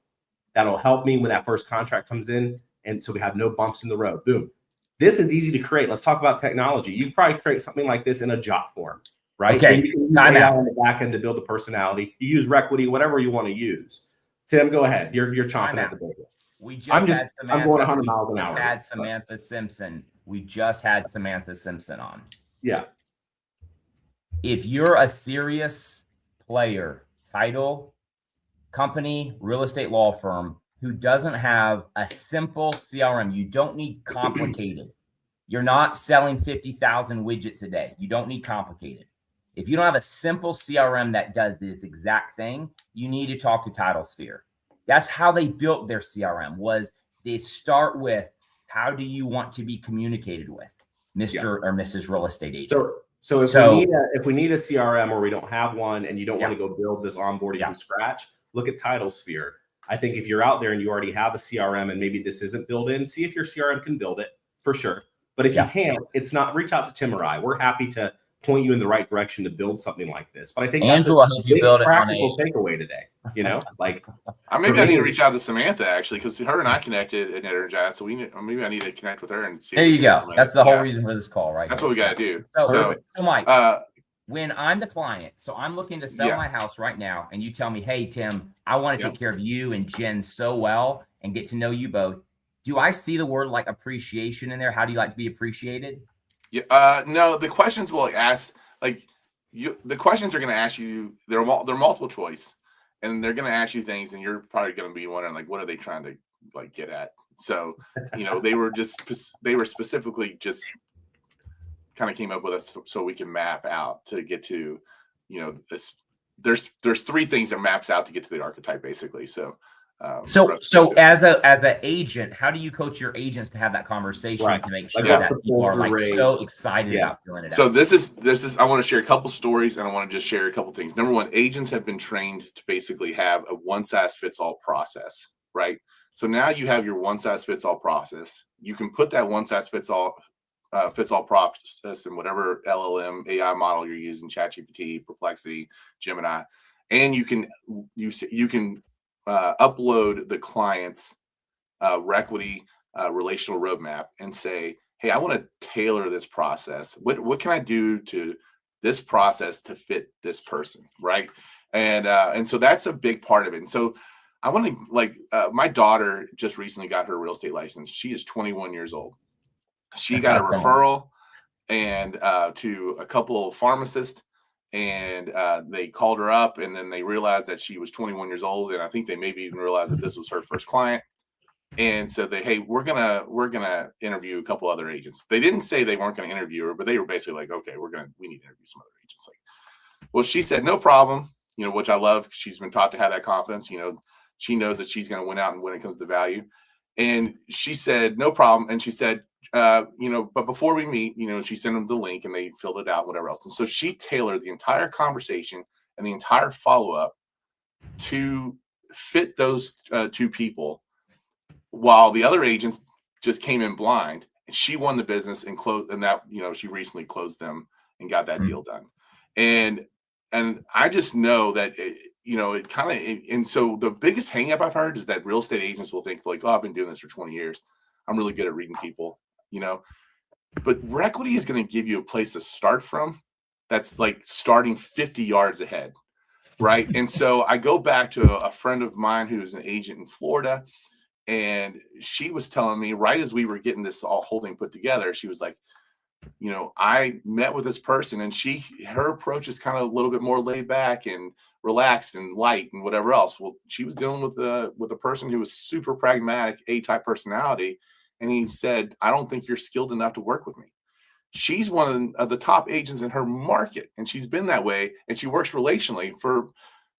That'll help me when that first contract comes in. And so we have no bumps in the road." Boom. This is easy to create. Let's talk about technology. You probably create something like this in a job form, right? Okay. And you can use AI on the back end to build a personality. You use Requity, whatever you want to use. Tim, go ahead. You're chomping at the bit. I'm going 100 miles an hour. We just had Samantha Simpson. We just had Samantha Simpson on. Yeah. If you're a serious player, title company, real estate law firm who doesn't have a simple CRM, you don't need complicated. You're not selling 50,000 widgets a day. You don't need complicated. If you don't have a simple CRM that does this exact thing, you need to talk to TitleSphere. That's how they built their CRM, was they start with, how do you want to be communicated with, Mr. or Mrs. Real Estate Agent? So if we need a CRM or we don't have one and you don't want to go build this onboarding from scratch, look at TitleSphere. I think if you're out there and you already have a CRM and maybe this isn't built in, see if your CRM can build it for sure. But if you can't, it's not, reach out to Tim or I. We're happy to point you in the right direction to build something like this. But I think Angela help you build it on practical takeaway today. You know, like maybe I need to reach out to Samantha actually, because her and I connected at Energize. So maybe I need to connect with her and see. There you go. That's the whole reason for this call, right? That's what we got to do. So Mike, when I'm the client, so I'm looking to sell my house right now, and you tell me, hey, Tim, I want to take care of you and Jen so well and get to know you both. Do I see the word like appreciation in there? How do you like to be appreciated? Yeah. No, the questions will ask, like, the questions are going to ask you, they're multiple choice, and they're going to ask you things, and you're probably going to be wondering, like, what are they trying to like get at? So, they were specifically just kind of came up with us so we can map out to get to, this. There's three things that maps out to get to the archetype, basically. So as an agent, how do you coach your agents to have that conversation to make sure that people are like so excited about filling it out? So this is I want to share a couple stories, and I want to just share a couple things. Number one, agents have been trained to basically have a one size fits all process, right? So now you have your one size fits all process. You can put that one size fits all process in whatever LLM AI model you're using, ChatGPT, Perplexity, Gemini, and you can upload the client's Requity relational roadmap and say, hey, I want to tailor this process. What can I do to this process to fit this person, right? And so that's a big part of it. And so I want to my daughter just recently got her real estate license. She is 21 years old. She got a referral and to a couple of pharmacists, and they called her up, and then they realized that she was 21 years old, and I think they maybe even realized that this was her first client. And so hey, we're gonna interview a couple other agents. They didn't say they weren't gonna interview her, but they were basically like, okay, we need to interview some other agents. Like, well, she said no problem, which I love. She's been taught to have that confidence. She knows that she's gonna win out when it comes to value. And she said no problem, and she said, but before we meet, she sent them the link and they filled it out, whatever else. And so she tailored the entire conversation and the entire follow-up to fit those two people, while the other agents just came in blind, and she won the business and closed, and that, she recently closed them and got that deal done. And I just know that, it kind of, and so the biggest hang up I've heard is that real estate agents will think like, oh, I've been doing this for 20 years. I'm really good at reading people. But Requity is going to give you a place to start from that's like starting 50 yards ahead, right? And so I go back to a friend of mine who's an agent in Florida, and she was telling me right as we were getting this whole thing put together, she was like, I met with this person, and her approach is kind of a little bit more laid back and relaxed and light and whatever else. Well, she was dealing with a person who was super pragmatic, A-type personality. And he said, I don't think you're skilled enough to work with me. She's one of the top agents in her market, and she's been that way, and she works relationally for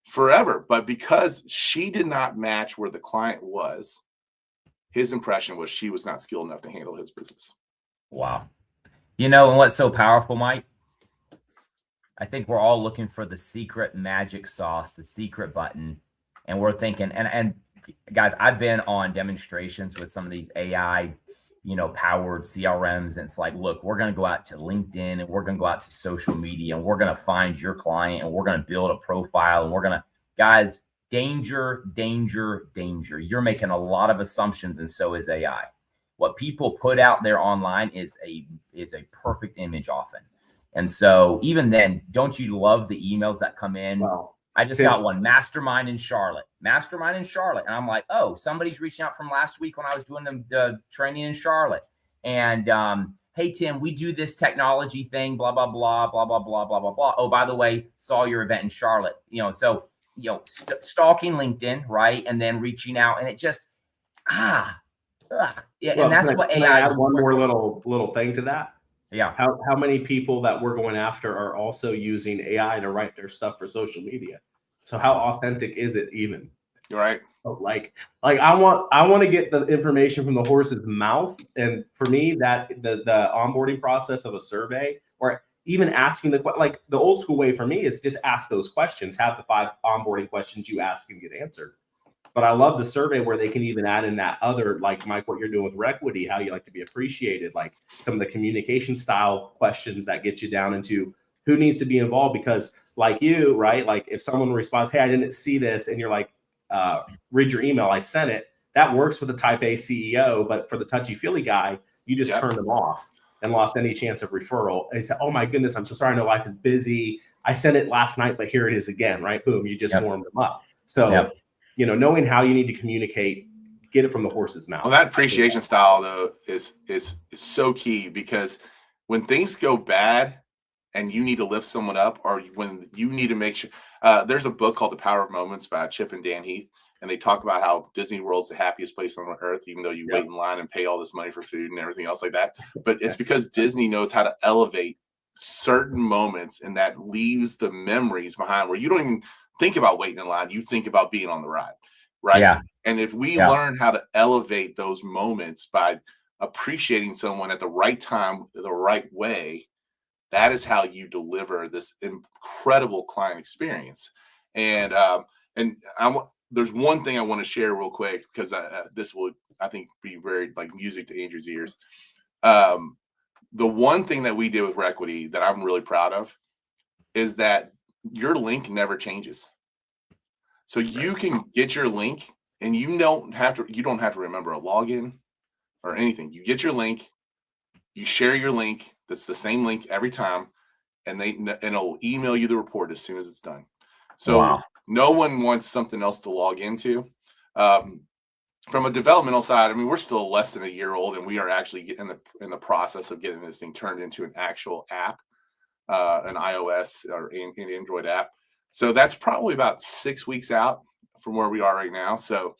forever. But because she did not match where the client was, his impression was she was not skilled enough to handle his business. Wow. And what's so powerful, Mike? I think we're all looking for the secret magic sauce, the secret button. And we're thinking, and guys, I've been on demonstrations with some of these AI, powered CRMs. And it's like, look, we're going to go out to LinkedIn, and we're going to go out to social media, and we're going to find your client, and we're going to build a profile, and we're going to, guys, danger, danger, danger. You're making a lot of assumptions, and so is AI. What people put out there online is a perfect image often. And so even then, don't you love the emails that come in? Wow. I just got one, mastermind in Charlotte. And I'm like, oh, somebody's reaching out from last week when I was doing the training in Charlotte. And hey, Tim, we do this technology thing, blah, blah, blah, blah, blah, blah, blah, blah, blah. Oh, by the way, saw your event in Charlotte. Stalking LinkedIn, right? And then reaching out, and it just, yeah. Well, and that's what AI is. Add one more little thing to that. Yeah. How many people that we're going after are also using AI to write their stuff for social media? So how authentic is it even? You're right. Like I want to get the information from the horse's mouth. And for me, that the onboarding process of a survey, or even asking like the old school way for me is just ask those questions, have the 5 onboarding questions you ask and get answered. But I love the survey where they can even add in that other, like Mike, what you're doing with Requity, how you like to be appreciated, like some of the communication style questions that get you down into who needs to be involved. Because like you, right? Like if someone responds, hey, I didn't see this, and you're like, read your email, I sent it. That works with a type A CEO, but for the touchy-feely guy, you just turned them off and lost any chance of referral. And he said, oh my goodness, I'm so sorry, I know life is busy. I sent it last night, but here it is again, right? Boom, you just warmed them up. So, you know, knowing how you need to communicate, get it from the horse's mouth. Well, that appreciation style though is so key, because when things go bad and you need to lift someone up, or when you need to make sure, there's a book called The Power of Moments by Chip and Dan Heath, and they talk about how Disney World's the happiest place on earth, even though you wait in line and pay all this money for food and everything else like that. But it's because Disney knows how to elevate certain moments, and that leaves the memories behind where you don't even think about waiting in line. You think about being on the ride, right? Yeah. And if we learn how to elevate those moments by appreciating someone at the right time, the right way, that is how you deliver this incredible client experience. And there's one thing I want to share real quick, because this will, I think, be very like music to Andrew's ears. The one thing that we did with Requity that I'm really proud of is that your link never changes. So you can get your link, and you don't have to remember a login or anything. You get your link, you share your link. That's the same link every time, and it'll email you the report as soon as it's done. So no one wants something else to log into. From a developmental side, I mean, we're still less than a year old, and we are actually in the process of getting this thing turned into an actual app, an iOS or an Android app. So that's probably about 6 weeks out from where we are right now. So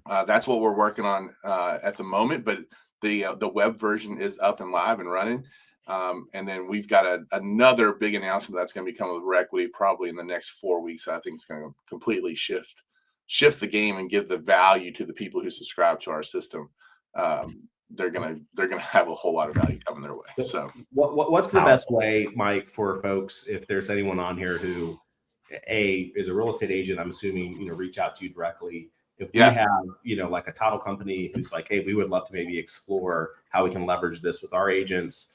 that's what we're working on at the moment. But the web version is up and live and running. And then we've got another big announcement that's going to be coming with Requity probably in the next 4 weeks. I think it's going to completely shift the game and give the value to the people who subscribe to our system. They're gonna have a whole lot of value coming their way. So what's the best way, Mike, for folks, if there's anyone on here who is a real estate agent, I'm assuming, you know, reach out to you directly. If we have, you know, like a title company who's like, hey, we would love to maybe explore how we can leverage this with our agents,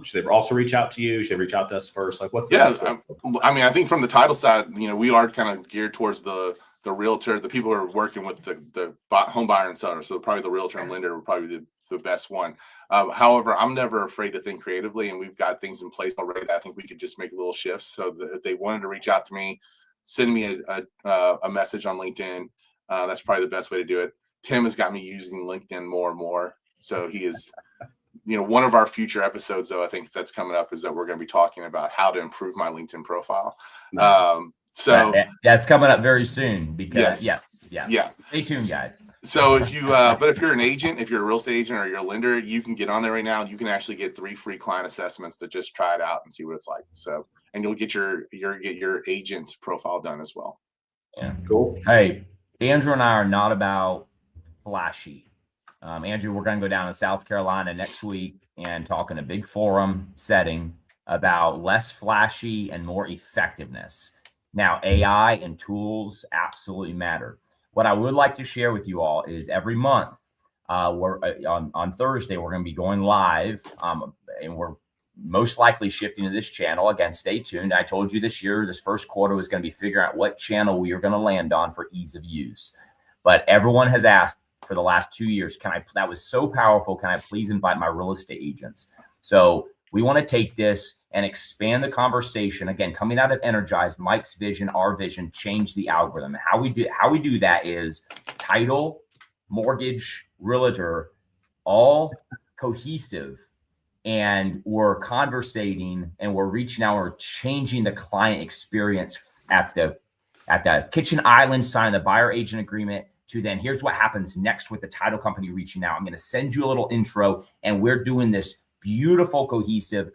should they also reach out to you? Should they reach out to us first? Like, what's the best way? I mean, I think from the title side, you know, we are kind of geared towards the realtor, the people who are working with the home buyer and seller. So probably the realtor and lender would probably be the best one. However, I'm never afraid to think creatively, and we've got things in place already that I think we could just make little shifts. So that if they wanted to reach out to me, send me a message on LinkedIn. That's probably the best way to do it. Tim has got me using LinkedIn more and more. So he is, you know, one of our future episodes, though, I think that's coming up, is that we're going to be talking about how to improve my LinkedIn profile. Nice. So that's coming up very soon, because yes. Stay tuned, guys. So if you, but if you're an agent, if you're a real estate agent or you're a lender, you can get on there right now. You can actually get 3 free client assessments to just try it out and see what it's like. So, and you'll get your agent's profile done as well. Yeah, cool. Hey, Andrew and I are not about flashy. Andrew, we're going to go down to South Carolina next week and talk in a big forum setting about less flashy and more effectiveness. Now, AI and tools absolutely matter. What I would like to share with you all is every month, we're on Thursday, we're going to be going live, and we're most likely shifting to this channel. Again, stay tuned. I told you this first quarter was going to be figuring out what channel we are going to land on for ease of use. But everyone has asked for the last 2 years, that was so powerful. Can I please invite my real estate agents? So we want to take this and expand the conversation. Again, coming out of Energize, Mike's vision, our vision, change the algorithm. How we do that is title, mortgage, realtor, all cohesive, and we're conversating and we're reaching out. We're changing the client experience at the kitchen island, signing the buyer agent agreement, to then here's what happens next with the title company reaching out. I'm going to send you a little intro, and we're doing this beautiful cohesive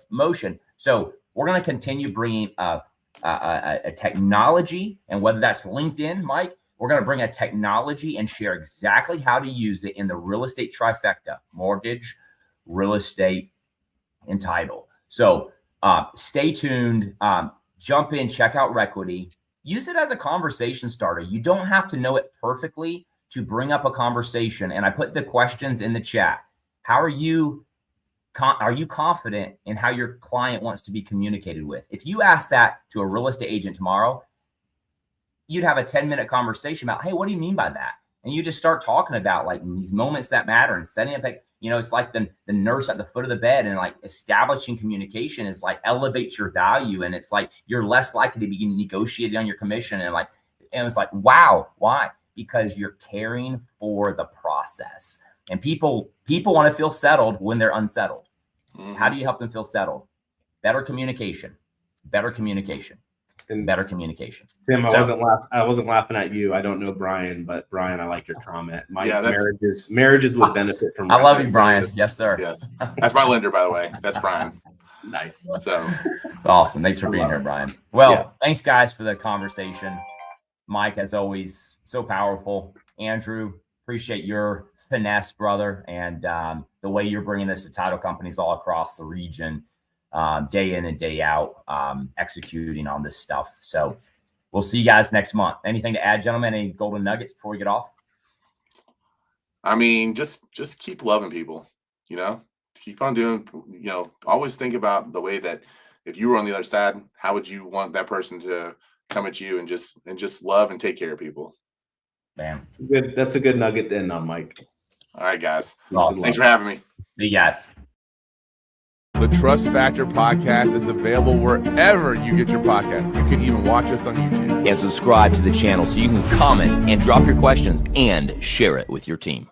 motion. So we're going to continue bringing a a technology, and whether that's LinkedIn, Mike, we're going to bring a technology and share exactly how to use it in the real estate trifecta: mortgage, real estate, and title. So stay tuned. Jump in, check out Requity. Use it as a conversation starter. You don't have to know it perfectly to bring up a conversation. And I put the questions in the chat. How are you confident in how your client wants to be communicated with? If you ask that to a real estate agent tomorrow, you'd have a 10-minute conversation about, hey, what do you mean by that? And you just start talking about like these moments that matter and setting up, it's like the nurse at the foot of the bed, and like establishing communication is like elevates your value. And it's like, you're less likely to be negotiated on your commission. And it's like, wow, why? Because you're caring for the process. And people want to feel settled when they're unsettled. Mm-hmm. How do you help them feel settled? Better communication, and better communication. Tim, I wasn't laughing at you. I don't know Brian, but Brian, I like your comment. Marriages would benefit from. I love you, Brian. Yes, sir. Yes, that's my lender, by the way. That's Brian. Nice. So awesome. Thanks for being here, Brian. Well, thanks guys for the conversation. Mike, as always, so powerful. Andrew, appreciate your finesse, brother, and the way you're bringing this to title companies all across the region, day in and day out, executing on this stuff. So we'll see you guys next month. Anything to add, gentlemen? Any golden nuggets before we get off? I mean, just keep loving people, keep on doing, always think about the way that if you were on the other side, how would you want that person to come at you, and just love and take care of people. Man, that's a good nugget to end on, Mike. All right, guys. Awesome. Thanks for having me. See you guys. The Trust Factor podcast is available wherever you get your podcasts. You can even watch us on YouTube. And subscribe to the channel so you can comment and drop your questions and share it with your team.